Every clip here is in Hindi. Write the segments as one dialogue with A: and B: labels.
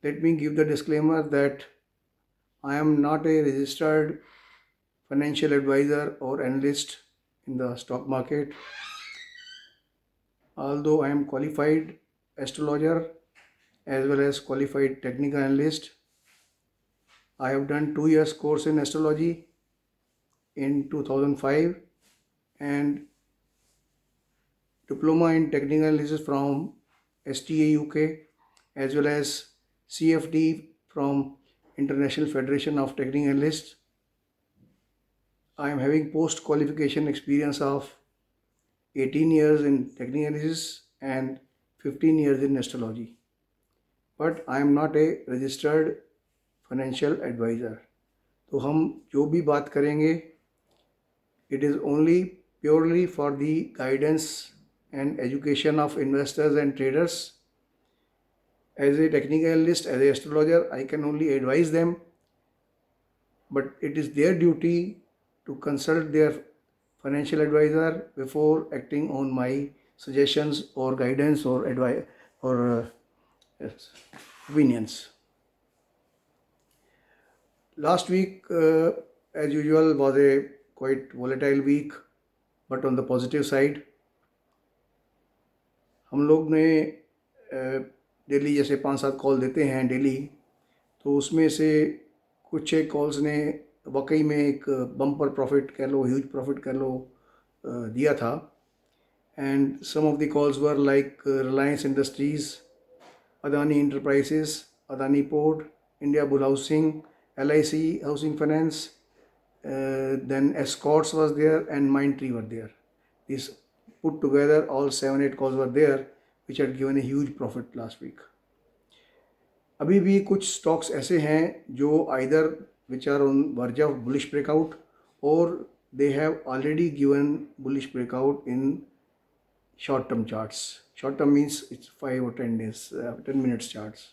A: Let me give the disclaimer that I am not a registered financial advisor or analyst in the stock market. Although I am qualified astrologer as well as qualified technical analyst, I have done 2 years course in astrology in 2005 and diploma in technical analysis from STA UK as well as CFD from International Federation of Technical Analysts. I am having post qualification experience of 18 years in technical analysis and 15 years in astrology. But I am not a registered financial advisor. तो हम जो भी बात करेंगे it is only purely for the guidance and education of investors and traders. As a technical analyst, as an astrologer, I can only advise them, but it is their duty to consult their financial advisor before acting on my suggestions or guidance or advice or yes, opinions. Last week, as usual, was a quite volatile week, but on the positive side, हम लोग ने डेली जैसे 5-7 कॉल देते हैं डेली, तो उसमें से कुछ एक कॉल्स ने वाकई में एक बम्पर प्रॉफिट कह लो, ह्यूज प्रॉफिट कह लो, दिया था. And some of the calls were like Reliance Industries, Adani Enterprises, Adani Port, India Bull Housing, LIC Housing Finance, then Escorts was there and Mindtree were there. These put together, all 7-8 calls were there, which had given a huge profit last week. अभी भी कुछ स्टॉक्स ऐसे हैं जो either which are on verge of bullish breakout or they have already given bullish breakout in short term charts. Short term means it's 5 or 10 days, 10 minutes charts.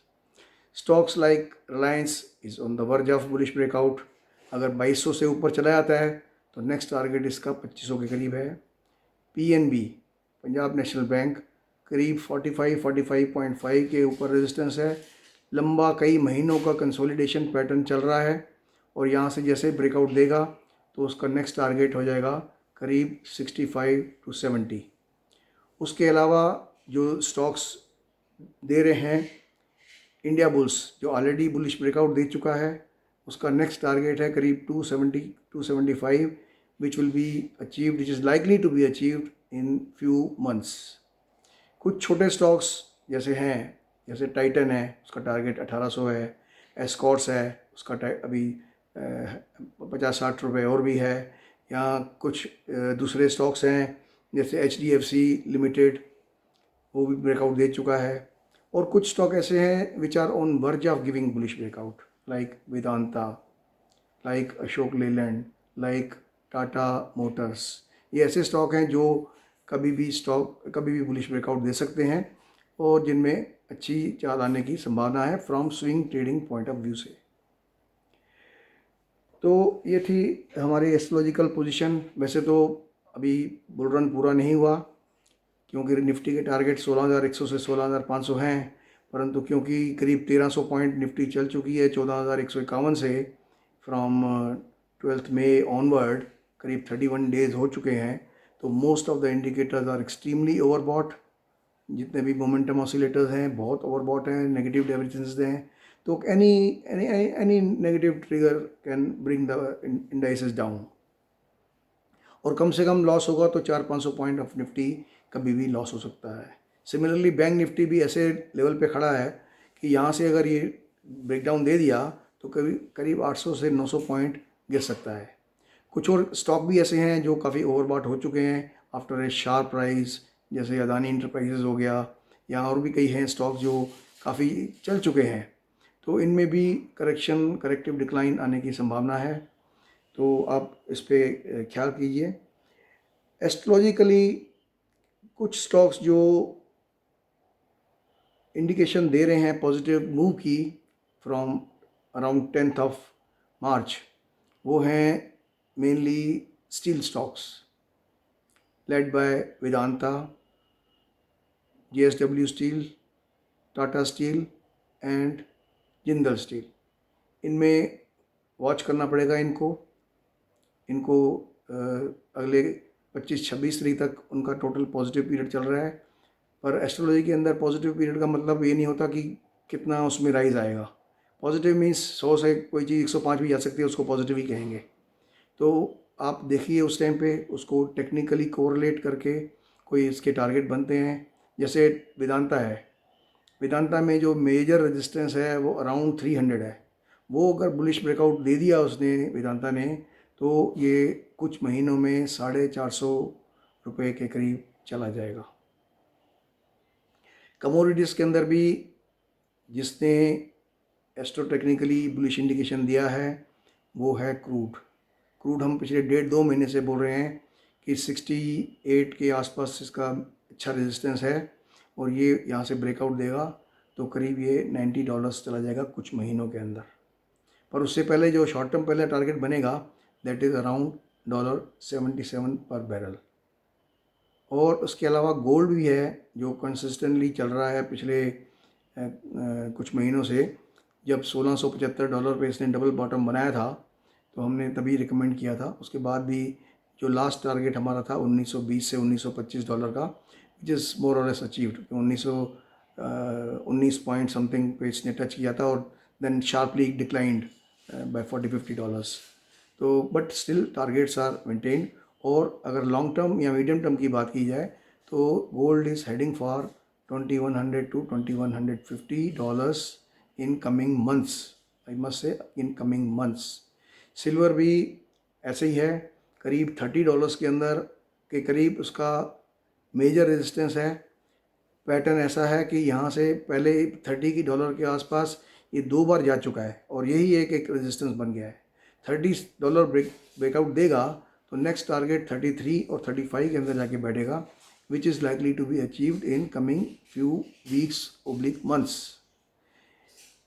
A: Stocks like Reliance is on the verge of bullish breakout. अगर 2200 से ऊपर चला जाता है तो नेक्स्ट टारगेट इसका 2500 के करीब है. PNB, पंजाब नेशनल बैंक, करीब 45-45.5 के ऊपर रेजिस्टेंस है. लंबा कई महीनों का कंसोलिडेशन पैटर्न चल रहा है और यहाँ से जैसे ब्रेकआउट देगा तो उसका नेक्स्ट टारगेट हो जाएगा करीब 65-70. उसके अलावा जो स्टॉक्स दे रहे हैं, इंडिया बुल्स जो ऑलरेडी बुलिश ब्रेकआउट दे चुका है, उसका नेक्स्ट टारगेट है करीब 270-275, which will be achieved, which is likely to be achieved in few months. कुछ छोटे स्टॉक्स जैसे हैं, जैसे टाइटन है, उसका टारगेट 1800 है. एस्कॉर्ट्स है, उसका अभी 50-60 रुपये और भी है. यहाँ कुछ दूसरे स्टॉक्स हैं जैसे HDFC लिमिटेड, वो भी ब्रेकआउट दे चुका है. और कुछ स्टॉक ऐसे हैं which are on verge of giving bullish breakout, like Vedanta, like Ashok Leyland, like Tata Motors. ये ऐसे स्टॉक हैं जो कभी भी बुलिश ब्रेकआउट दे सकते हैं और जिनमें अच्छी चाल आने की संभावना है from swing trading point of view से. तो ये थी हमारी एस्ट्रोलॉजिकल पोजीशन. वैसे तो अभी बुल रन पूरा नहीं हुआ क्योंकि निफ्टी के टारगेट 16,100 से 16,500 हैं, परंतु क्योंकि करीब 1300 पॉइंट निफ्टी चल चुकी है 14,151 से, फ्रॉम 12 मई ऑनवर्ड करीब 31 डेज हो चुके हैं, तो most of the indicators are extremely overbought. जितने भी मोमेंटम ऑसिलेटर्स हैं बहुत ओवरबॉट हैं, नेगेटिव डाइवर्जेंस हैं. तो any negative trigger can bring the indices down, और कम से कम लॉस होगा तो 400-500 पॉइंट ऑफ निफ्टी कभी भी लॉस हो सकता है. सिमिलरली बैंक निफ्टी भी ऐसे लेवल पे खड़ा है कि यहाँ से अगर ये ब्रेकडाउन दे दिया तो करीब 800 से 900 पॉइंट गिर सकता है. कुछ और स्टॉक भी ऐसे हैं जो काफ़ी ओवरबॉट हो चुके हैं आफ्टर ए शार्प प्राइस, जैसे अदानी इंटरप्राइजेज हो गया, या और भी कई हैं स्टॉक जो काफ़ी चल चुके हैं. तो इनमें भी करेक्टिव डिक्लाइन आने की संभावना है, तो आप इस पर ख्याल कीजिए. एस्ट्रोलॉजिकली कुछ स्टॉक्स जो इंडिकेशन दे रहे हैं पॉजिटिव मूव की from around 10th of March, वो हैं mainly steel stocks led by Vedanta, JSW steel, Tata steel and Jindal steel, इनमें वॉच करना पड़ेगा इनको अगले 25-26 तारीख तक उनका टोटल पॉजिटिव पीरियड चल रहा है। पर एस्ट्रोलॉजी के अंदर पॉजिटिव पीरियड का मतलब ये नहीं होता कि कितना उसमें राइज आएगा। पॉजिटिव मीन्स 100 से कोई चीज़ 105 भी जा सकती है, उसको पॉजिटिव ही कहेंगे। तो आप देखिए उस टाइम पे उसको टेक्निकली कोरिलेट करके कोई इसके टारगेट बनते हैं। जैसे वेदांता है, वेदांता में जो मेजर रेजिस्टेंस है वो अराउंड 300 है। वो अगर बुलिश ब्रेकआउट दे दिया उसने वेदांता ने, तो ये कुछ महीनों में 450 रुपये के करीब चला जाएगा। कमोडिटीज़ के अंदर भी जिसने एस्ट्रो टेक्निकली बुलिश इंडिकेशन दिया है वो है क्रूड हम पिछले 1.5-2 महीने से बोल रहे हैं कि 68 के आसपास इसका अच्छा रेजिस्टेंस है और ये यहाँ से ब्रेकआउट देगा तो करीब ये $90 चला जाएगा कुछ महीनों के अंदर। पर उससे पहले जो शॉर्ट टर्म पहले टारगेट बनेगा दैट इज़ अराउंड $77 पर बैरल। और उसके अलावा गोल्ड भी है जो कंसिस्टेंटली चल रहा है पिछले कुछ महीनों से। जब $1675 पे इसने डबल बॉटम बनाया था तो हमने तभी रिकमेंड किया था। उसके बाद भी जो लास्ट टारगेट हमारा था 1920 से $1925 का, विच इज़ मोर और लेस अचीव्ड। 19 पॉइंट समथिंग पे इसने टच किया था और देन शार्पली डिक्लाइंड बाय $40-50। तो but still targets are maintained. और अगर लॉन्ग टर्म या मीडियम टर्म की बात की जाए तो gold is heading for $2100 to $2150 in coming months, I must say in coming months. Silver भी ऐसे ही है, करीब $30 के अंदर के करीब उसका मेजर रेजिस्टेंस है। पैटर्न ऐसा है कि यहाँ से पहले $30 के आसपास ये 2 बार जा चुका है और यही एक रेजिस्टेंस बन गया है। $30 ब्रेकआउट देगा तो नेक्स्ट टारगेट 33 और 35 के अंदर जाके बैठेगा, which is likely to be achieved in coming few weeks oblique months.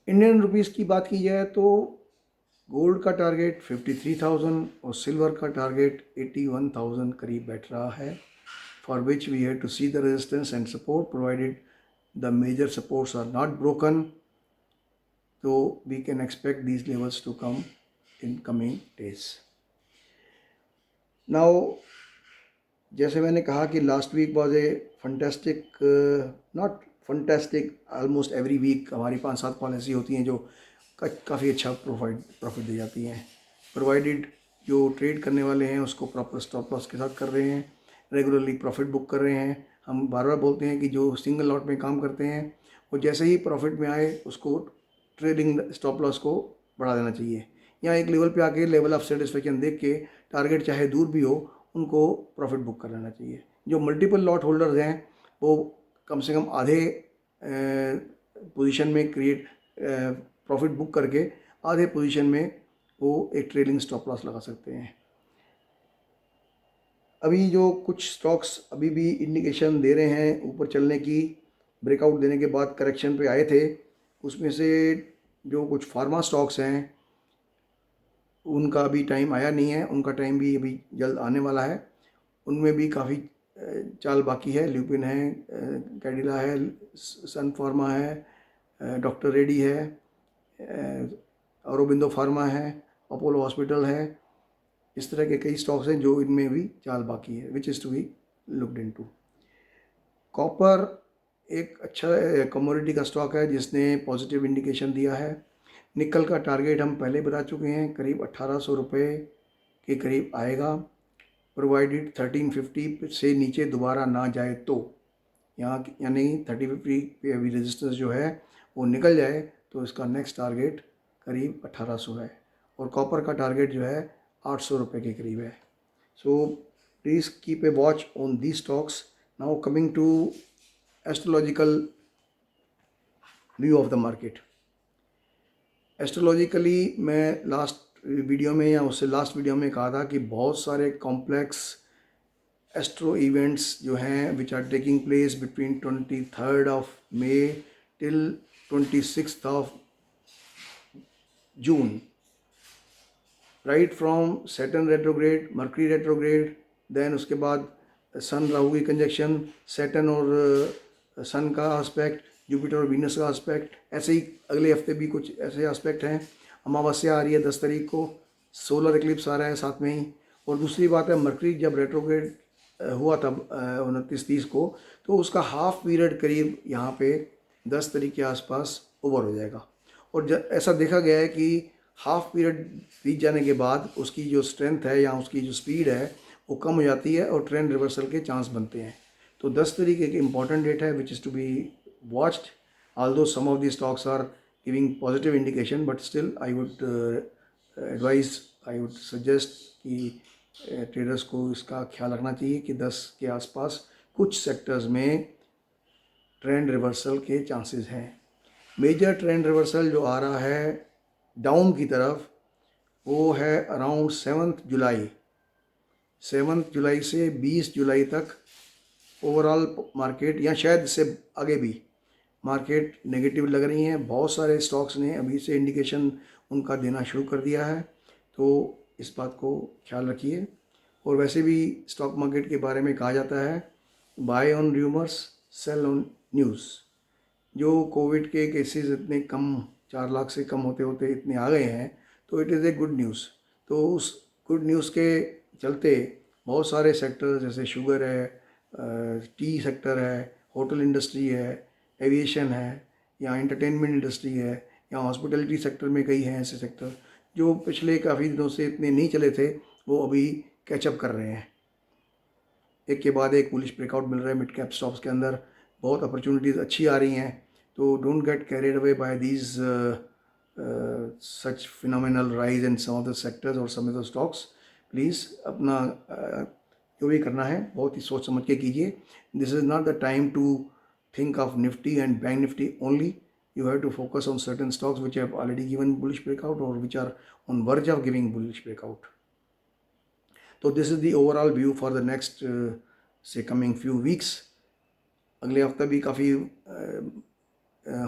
A: Indian rupees की बात की जाए तो गोल्ड का टारगेट 53,000 और सिल्वर का टारगेट 81,000 करीब बैठ रहा है, for which we have to see the resistance and support provided the major supports are not broken, तो we can expect these levels to come in coming days. Now जैसे मैंने कहा कि last week was a fantastic, not fantastic, almost every week हमारी 5-7 कॉल ऐसी होती हैं जो काफ़ी अच्छा प्रॉफिट दे जाती हैं, प्रोवाइडेड जो ट्रेड करने वाले हैं उसको प्रॉपर स्टॉप लॉस के साथ कर रहे हैं, रेगुलरली प्रॉफिट बुक कर रहे हैं। हम बार बार बोलते हैं कि जो सिंगल लॉट में काम करते हैं वो जैसे ही प्रॉफिट में आए उसको ट्रेडिंग स्टॉप लॉस को बढ़ा देना चाहिए, या एक लेवल पे आके लेवल ऑफ सेटिस्फेक्शन देख के टारगेट चाहे दूर भी हो उनको प्रॉफिट बुक कर लेना चाहिए। जो मल्टीपल लॉट होल्डर्स हैं वो कम से कम आधे पोजीशन में क्रिएट प्रॉफिट बुक करके आधे पोजीशन में वो एक ट्रेलिंग स्टॉप लॉस लगा सकते हैं। अभी जो कुछ स्टॉक्स अभी भी इंडिकेशन दे रहे हैं ऊपर चलने की, ब्रेकआउट देने के बाद करेक्शन पे आए थे, उसमें से जो कुछ फार्मा स्टॉक्स हैं उनका अभी टाइम आया नहीं है, उनका टाइम भी अभी जल्द आने वाला है। उनमें भी काफ़ी चाल बाकी है। ल्यूपिन है, कैडिला है, सन फार्मा है, डॉक्टर रेड्डी है, औरोबिंदो फार्मा है, अपोलो हॉस्पिटल है। इस तरह के कई स्टॉक्स हैं जो इनमें भी चाल बाकी है, which is to be looked into. Copper एक अच्छा कमोडिटी का स्टॉक है जिसने पॉजिटिव इंडिकेशन दिया है। निकल का टारगेट हम पहले बता चुके हैं, करीब 1800 रुपये के करीब आएगा, प्रोवाइडेड 1350 से नीचे दोबारा ना जाए तो, यहाँ यानी 3050 पे अभी रेजिस्टेंस जो है वो निकल जाए तो इसका नेक्स्ट टारगेट करीब 1800 है और कॉपर का टारगेट जो है 800 रुपये के करीब है। So please keep a watch on the stocks. Now coming to astrological view of the market. Astrologically मैं लास्ट वीडियो में या उससे लास्ट वीडियो में कहा था कि बहुत सारे कॉम्प्लेक्स एस्ट्रो इवेंट्स जो हैं which are taking place between 23rd of May till 26th of June, right from Saturn retrograde, Mercury retrograde, then उसके बाद सन राहु की कंजक्शन, सैटर्न और सन का एस्पेक्ट, जुपिटर और वीनस का एस्पेक्ट। ऐसे ही अगले हफ्ते भी कुछ ऐसे एस्पेक्ट हैं। अमावस्या आ रही है 10 तारीख को, सोलर इक्लिप्स आ रहा है साथ में ही। और दूसरी बात है, मरकरी जब रेट्रोग्रेड हुआ था 29-30 को, तो उसका हाफ पीरियड करीब यहाँ पे 10 तारीख के आसपास ओवर हो जाएगा। और ऐसा देखा गया है कि हाफ पीरियड बीत जाने के बाद उसकी जो स्ट्रेंथ है या उसकी जो स्पीड है वो कम हो जाती है और ट्रेंड रिवर्सल के चांस बनते हैं। तो 10 तारीख एक इम्पॉर्टेंट डेट है which is to be watched. although some of these stocks are giving positive indication, but still I would advise, I would suggest कि ट्रेडर्स को इसका ख्याल रखना चाहिए कि 10 के आसपास कुछ सेक्टर्स में ट्रेंड रिवर्सल के चांसेस हैं। मेजर ट्रेंड रिवर्सल जो आ रहा है डाउन की तरफ वो है अराउंड 7 जुलाई। 7 जुलाई से 20 जुलाई तक ओवरऑल मार्केट, या शायद इससे आगे भी मार्केट नेगेटिव लग रही हैं। बहुत सारे स्टॉक्स ने अभी से इंडिकेशन उनका देना शुरू कर दिया है, तो इस बात को ख्याल रखिए। और वैसे भी स्टॉक मार्केट के बारे में कहा जाता है buy on rumours sell on news. जो कोविड के केसेस इतने कम, 4 लाख से कम होते होते इतने आ गए हैं, तो it is a good news. तो उस गुड न्यूज़ के चलते बहुत सारे सेक्टर जैसे शुगर है, टी सेक्टर है, होटल इंडस्ट्री है, एविएशन है, या एंटरटेनमेंट इंडस्ट्री है, या हॉस्पिटलिटी सेक्टर में कई हैं ऐसे सेक्टर जो पिछले काफ़ी दिनों से इतने नहीं चले थे, वो अभी कैचअप कर रहे हैं। एक के बाद एक बुलिश ब्रेकआउट मिल रहा है मिड कैप स्टॉक्स के अंदर, बहुत अपॉर्चुनिटीज़ अच्छी आ रही हैं। तो don't get carried away by these such phenomenal rise in some of the sectors और some of the stocks. Please अपना जो भी करना है बहुत ही सोच समझ के कीजिए। This is not the time to think of Nifty and Bank Nifty only. You have to focus on certain stocks which have already given bullish breakout or which are on verge of giving bullish breakout. So this is the overall view for the next say coming few weeks. अगले हफ्ता भी काफ़ी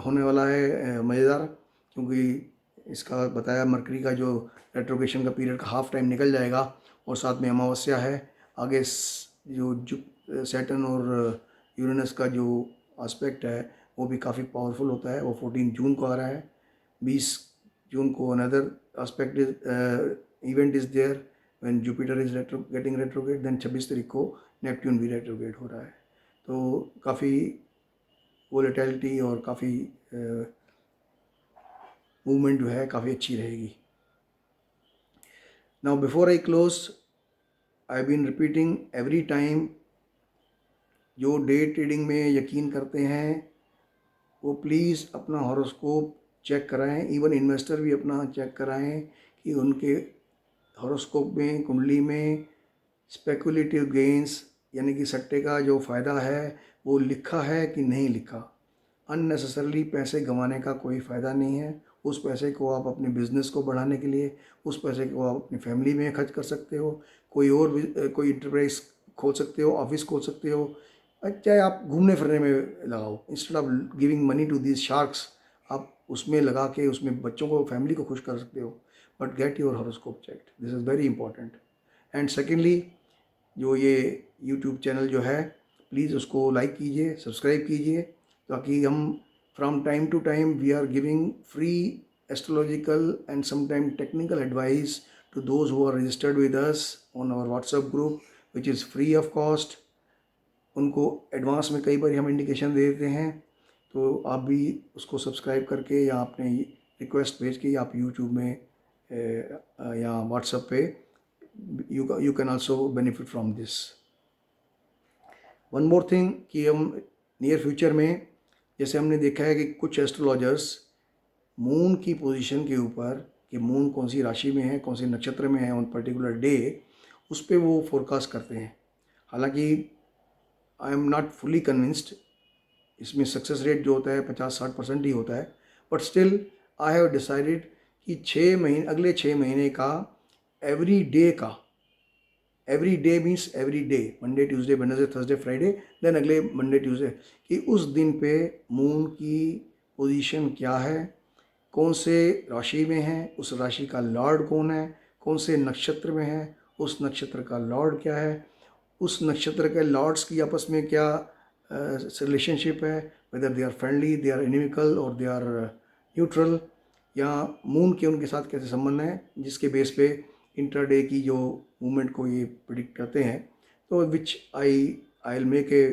A: होने वाला है मज़ेदार, क्योंकि इसका बताया मरकरी का जो रेट्रोगेशन का पीरियड का हाफ टाइम निकल जाएगा और साथ में अमावस्या है। आगे जो सैटर्न और यूरेनस का जो एस्पेक्ट है वो भी काफ़ी पावरफुल होता है। वो 14 जून को आ रहा है। 20 जून को another aspect event is there when Jupiter is getting retrograde. Then 26 तारीख को नेपट्यून भी रेट्रोग्रेड हो रहा है। तो काफ़ी वोलेटिलिटी और काफ़ी मूवमेंट जो है काफ़ी अच्छी रहेगी। Now before I close, I have been repeating every time, जो डे ट्रेडिंग में यकीन करते हैं वो प्लीज़ अपना हॉरोस्कोप चेक कराएं। इवन इन्वेस्टर भी अपना चेक कराएं कि उनके हॉरोस्कोप में, कुंडली में स्पेकुलेटिव गेंस यानी कि सट्टे का जो फ़ायदा है वो लिखा है कि नहीं लिखा। अननेसेसरली पैसे गंवाने का कोई फ़ायदा नहीं है। उस पैसे को आप अपने बिज़नेस को बढ़ाने के लिए, उस पैसे को आप अपनी फैमिली में खर्च कर सकते हो, कोई और कोई इंटरप्राइज खोल सकते हो, ऑफिस खोल सकते हो, चाहे आप घूमने फिरने में लगाओ। Instead of giving money to these sharks, आप उसमें लगा के उसमें बच्चों को, फैमिली को खुश कर सकते हो। But get your horoscope checked, this is very important. And secondly, जो ये यूट्यूब चैनल जो है प्लीज़ उसको लाइक कीजिए, सब्सक्राइब कीजिए, ताकि हम from time to time we are giving free astrological and sometime technical advice to those who are registered with us on our WhatsApp group, which is free of cost. उनको एडवांस में कई बार हम इंडिकेशन दे देते हैं, तो आप भी उसको सब्सक्राइब करके या अपने रिक्वेस्ट भेज के आप यूट्यूब में या व्हाट्सएप पे you can also benefit from this. One more thing कि हम नियर फ्यूचर में, जैसे हमने देखा है कि कुछ एस्ट्रोलॉजर्स मून की पोजीशन के ऊपर कि मून कौन सी राशि में है, कौन से नक्षत्र में है ऑन पर्टिकुलर डे, उस पर वो फोरकास्ट करते हैं। हालांकि I am not fully convinced, इसमें सक्सेस रेट जो होता है 50-60% ही होता है। But still I have decided कि 6 महीने, अगले 6 महीने का एवरी डे का, every day means every day, Monday Tuesday Wednesday Thursday Friday, then अगले मंडे ट्यूसडे, कि उस दिन पे मून की पोजीशन क्या है, कौन से राशि में है, उस राशि का लॉर्ड कौन है, कौन से नक्षत्र में है, उस नक्षत्र का लॉर्ड क्या है, उस नक्षत्र के लॉर्ड्स की आपस में क्या रिलेशनशिप है, whether they are friendly, they are inimical और दे आर न्यूट्रल, या मून के उनके साथ कैसे संबंध है, जिसके बेस पे इंट्राडे की जो मूवमेंट को ये प्रिडिक्ट करते हैं। तो which I will make a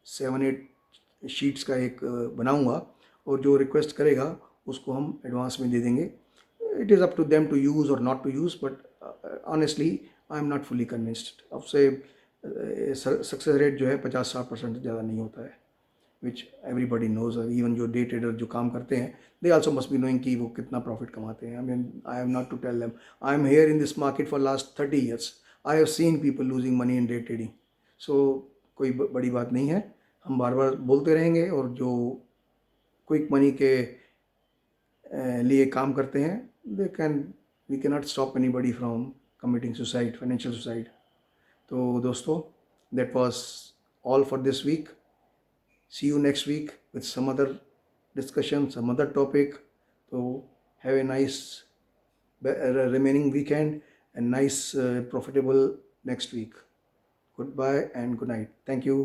A: 7-8 sheets का एक बनाऊंगा, और जो रिक्वेस्ट करेगा उसको हम एडवांस में दे देंगे। It is up to them to use और not to use, but honestly I am not fully convinced. अब से सक्सेस रेट जो है 50-60% से ज़्यादा नहीं होता है, विच एवरीबडी नोज। इवन जो डे ट्रेडर जो काम करते हैं, they also must be knowing कि वो कितना प्रॉफिट कमाते हैं। I mean I am not to tell them, I am here in this market for last 30 years, I have seen people losing money in day trading. So कोई बड़ी बात नहीं है, हम बार बार बोलते रहेंगे, और जो क्विक मनी के लिए काम करते हैं, they can we can not stop anybody from committing suicide, financial suicide. तो दोस्तों, that was all for this week. See you next week with some other discussion, some other topic. So have a nice remaining weekend and nice profitable next week. Goodbye and good night. Thank you.